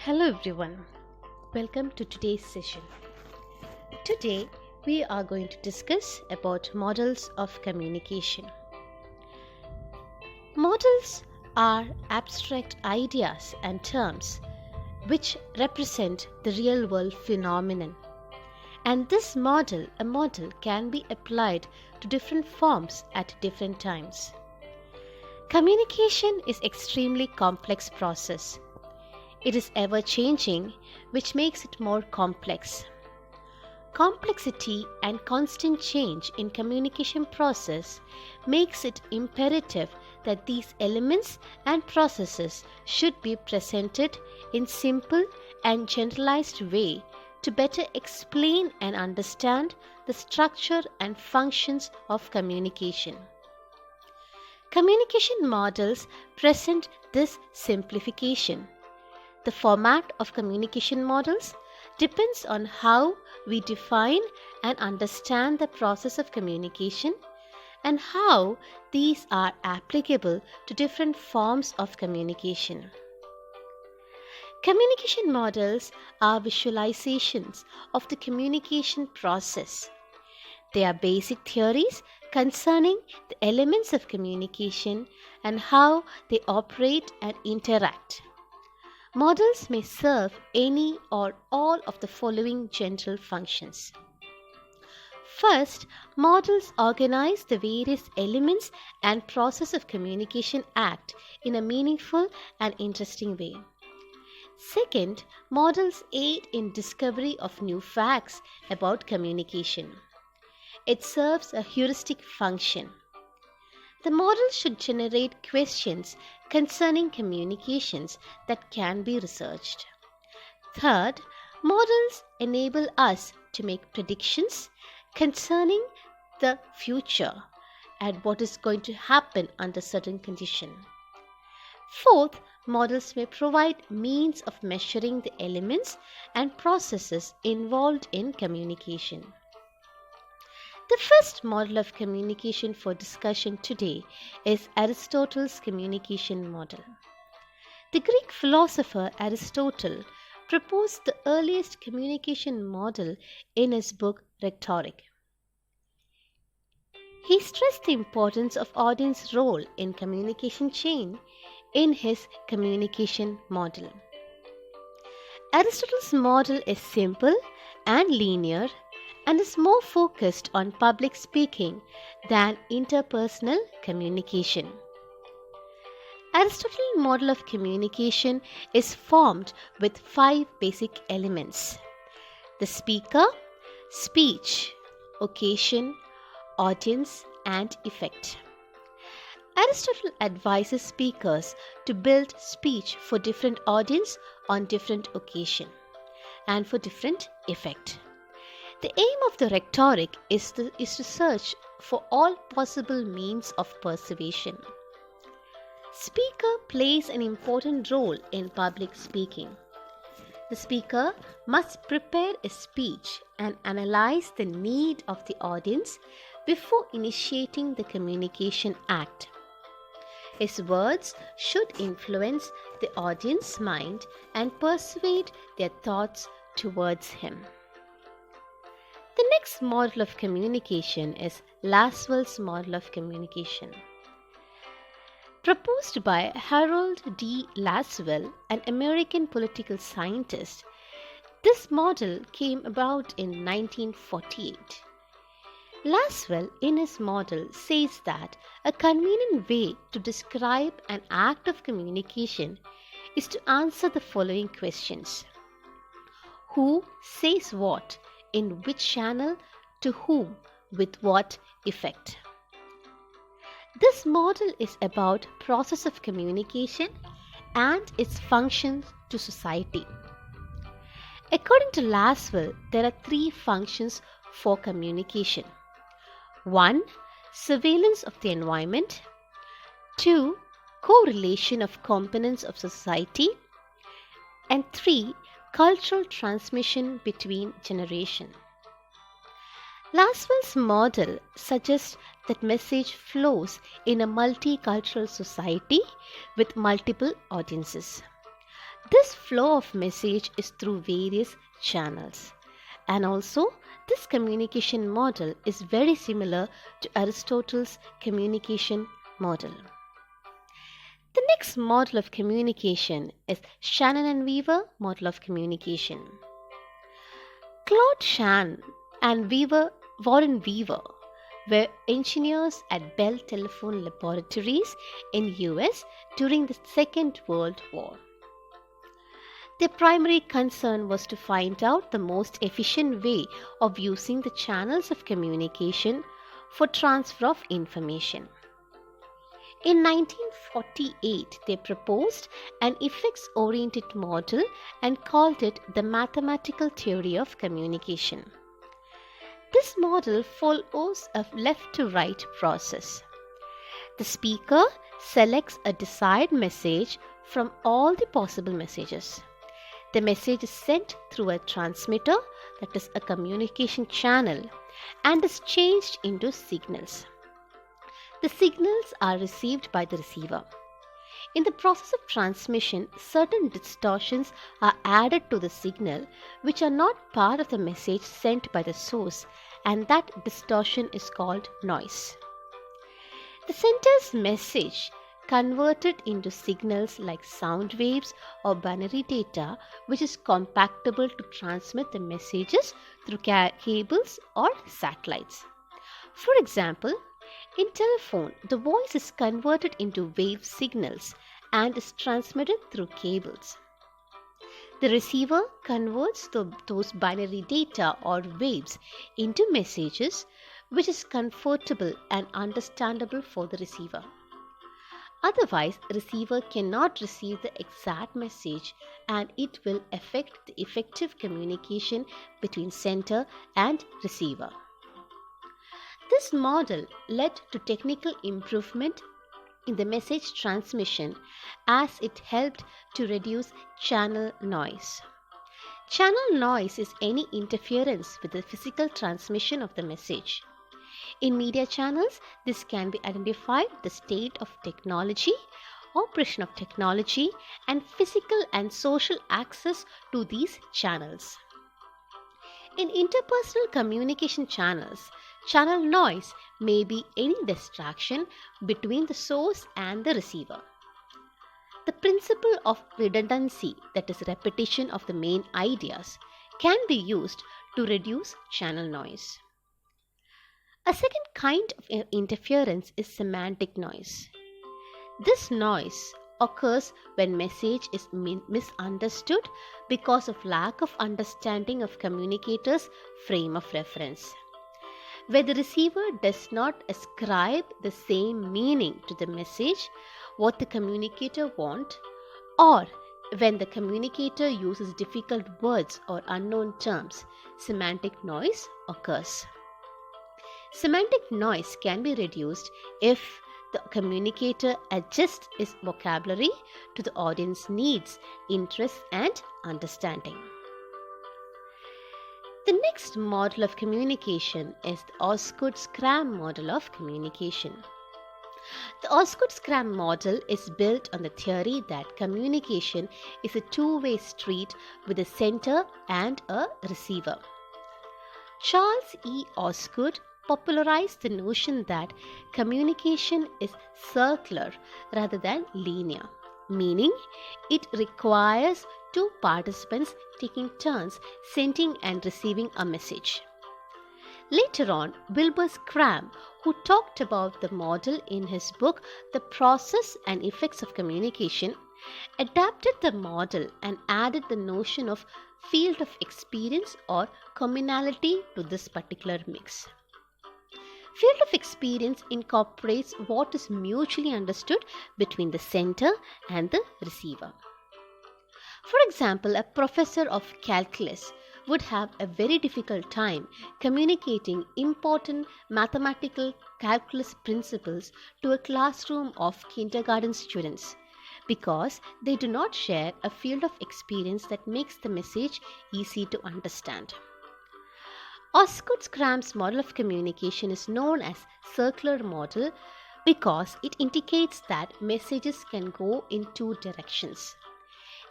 Hello everyone, welcome to today's session. Today we are going to discuss about models of communication. Models are abstract ideas and terms which represent the real world phenomenon. And a model can be applied to different forms at different times. Communication is extremely complex process. It is ever changing, which makes it more complex. Complexity and constant change in communication process makes it imperative that these elements and processes should be presented in simple and generalized way to better explain and understand the structure and functions of communication. Communication models present this simplification. The format of communication models depends on how we define and understand the process of communication and how these are applicable to different forms of communication. Communication models are visualizations of the communication process. They are basic theories concerning the elements of communication and how they operate and interact. Models may serve any or all of the following general functions. First, models organize the various elements and process of communication act in a meaningful and interesting way. Second, models aid in discovery of new facts about communication. It serves a heuristic function. The model should generate questions concerning communications that can be researched. Third, models enable us to make predictions concerning the future and what is going to happen under certain conditions. Fourth, models may provide means of measuring the elements and processes involved in communication. The first model of communication for discussion today is Aristotle's communication model. The Greek philosopher Aristotle proposed the earliest communication model in his book Rhetoric. He stressed the importance of audience role in communication chain in his communication model. Aristotle's model is simple and linear and is more focused on public speaking than interpersonal communication. Aristotle's model of communication is formed with 5 basic elements: the speaker, speech, occasion, audience, and effect. Aristotle advises speakers to build speech for different audience on different occasion and for different effect. The aim of the rhetoric is to search for all possible means of persuasion. Speaker plays an important role in public speaking. The speaker must prepare a speech and analyze the need of the audience before initiating the communication act. His words should influence the audience's mind and persuade their thoughts towards him. The next model of communication is Lasswell's model of communication. Proposed by Harold D. Lasswell, an American political scientist, this model came about in 1948. Lasswell in his model says that a convenient way to describe an act of communication is to answer the following questions: who says what, in which channel, to whom, with what effect. This model is about process of communication and its functions to society. According to Lasswell, there are 3 functions for communication. 1. Surveillance of the environment. 2. Correlation of components of society. And 3. Cultural transmission between generations. Lasswell's model suggests that message flows in a multicultural society with multiple audiences. This flow of message is through various channels. And also, this communication model is very similar to Aristotle's communication model. The next model of communication is Shannon and Weaver model of communication. Claude Shannon and Warren Weaver were engineers at Bell Telephone Laboratories in US during the Second World War. Their primary concern was to find out the most efficient way of using the channels of communication for transfer of information. In 1948, they proposed an effects-oriented model and called it the mathematical theory of communication. This model follows a left-to-right process. The speaker selects a desired message from all the possible messages. The message is sent through a transmitter, that is a communication channel, and is changed into signals. The signals are received by the receiver. In the process of transmission, certain distortions are added to the signal which are not part of the message sent by the source, and that distortion is called noise. The sender's message converted into signals like sound waves or binary data, which is compatible to transmit the messages through cables or satellites. For example, in telephone, the voice is converted into wave signals and is transmitted through cables. The receiver converts those binary data or waves into messages, which is comfortable and understandable for the receiver. Otherwise, the receiver cannot receive the exact message, and it will affect the effective communication between sender and receiver. This model led to technical improvement in the message transmission as it helped to reduce channel noise. Channel noise is any interference with the physical transmission of the message. In media channels, this can be identified the state of technology, operation of technology, and physical and social access to these channels. In interpersonal communication channels, channel noise may be any distraction between the source and the receiver. The principle of redundancy, that is repetition of the main ideas, can be used to reduce channel noise. A second kind of interference is semantic noise. This noise occurs when message is misunderstood because of lack of understanding of communicator's frame of reference. Where the receiver does not ascribe the same meaning to the message what the communicator wants, or when the communicator uses difficult words or unknown terms, semantic noise occurs. Semantic noise can be reduced if the communicator adjusts his vocabulary to the audience needs, interests, and understanding. The next model of communication is the Osgood-Scram model of communication. The Osgood-Scram model is built on the theory that communication is a two-way street with a sender and a receiver. Charles E. Osgood popularized the notion that communication is circular rather than linear, meaning it requires two participants taking turns sending and receiving a message. Later on, Wilbur Scram, who talked about the model in his book The Process and Effects of Communication, adapted the model and added the notion of field of experience or communality to this particular mix. Field of experience incorporates what is mutually understood between the sender and the receiver. For example, a professor of calculus would have a very difficult time communicating important mathematical calculus principles to a classroom of kindergarten students because they do not share a field of experience that makes the message easy to understand. Osgood-Scram's model of communication is known as circular model because it indicates that messages can go in two directions.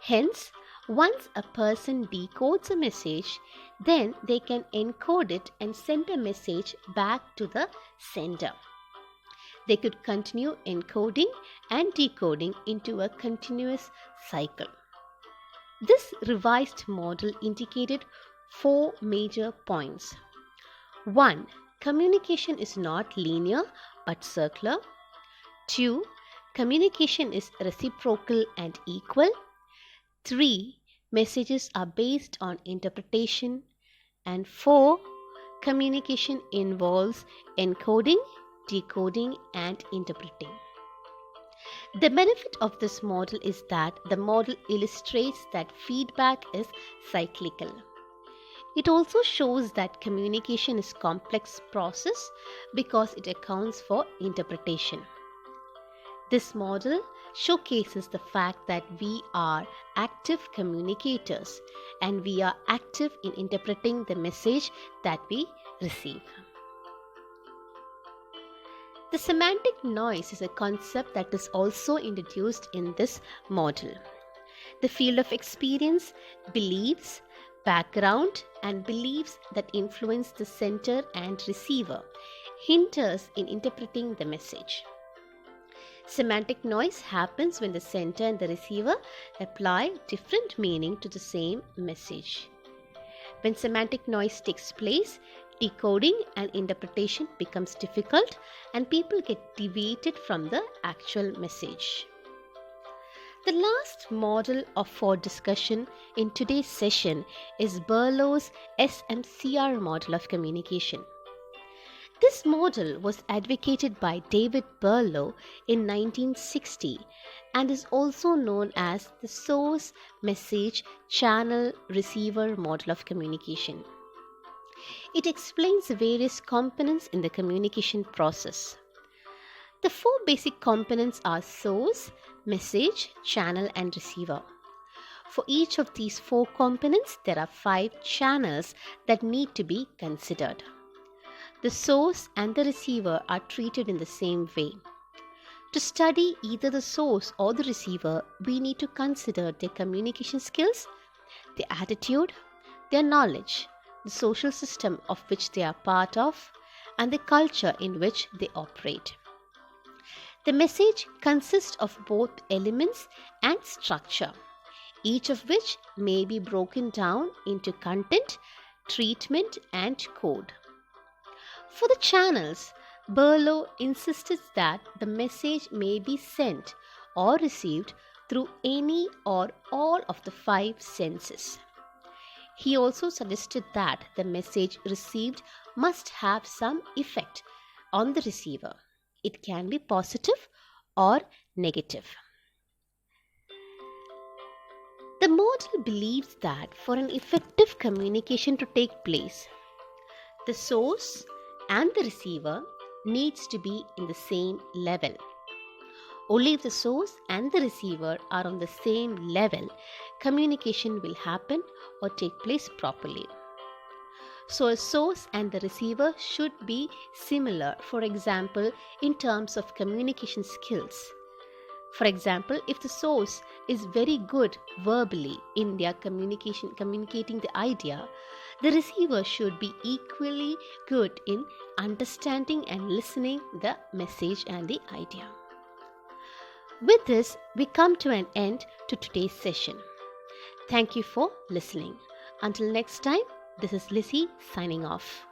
Hence, once a person decodes a message, then they can encode it and send a message back to the sender. They could continue encoding and decoding into a continuous cycle. This revised model indicated 4 major points. 1. Communication is not linear but circular. 2. Communication is reciprocal and equal. 3. Messages are based on interpretation. And 4. Communication involves encoding, decoding, and interpreting. The benefit of this model is that the model illustrates that feedback is cyclical. It also shows that communication is a complex process because it accounts for interpretation. This model showcases the fact that we are active communicators and we are active in interpreting the message that we receive. The semantic noise is a concept that is also introduced in this model. The field of experience, beliefs, background, and beliefs that influence the sender and receiver hinders in interpreting the message. Semantic noise happens when the sender and the receiver apply different meaning to the same message. When semantic noise takes place, decoding and interpretation becomes difficult and people get deviated from the actual message. The last model for discussion in today's session is Berlow's SMCR model of communication. This model was advocated by David Berlow in 1960 and is also known as the source message channel receiver model of communication. It explains the various components in the communication process. The 4 basic components are source, message, channel, and receiver. For each of these 4 components, there are 5 channels that need to be considered. The source and the receiver are treated in the same way. To study either the source or the receiver, we need to consider their communication skills, their attitude, their knowledge, the social system of which they are part of, and the culture in which they operate. The message consists of both elements and structure, each of which may be broken down into content, treatment, and code. For the channels, Berlow insisted that the message may be sent or received through any or all of the 5 senses. He also suggested that the message received must have some effect on the receiver. It can be positive or negative. The model believes that for an effective communication to take place, the source and the receiver needs to be in the same level. Only if the source and the receiver are on the same level, communication will happen or take place properly. So a source and the receiver should be similar, for example, in terms of communication skills. For example, if the source is very good verbally in their communicating the idea, the receiver should be equally good in understanding and listening the message and the idea. With this, we come to an end to today's session. Thank you for listening. Until next time, this is Lizzie signing off.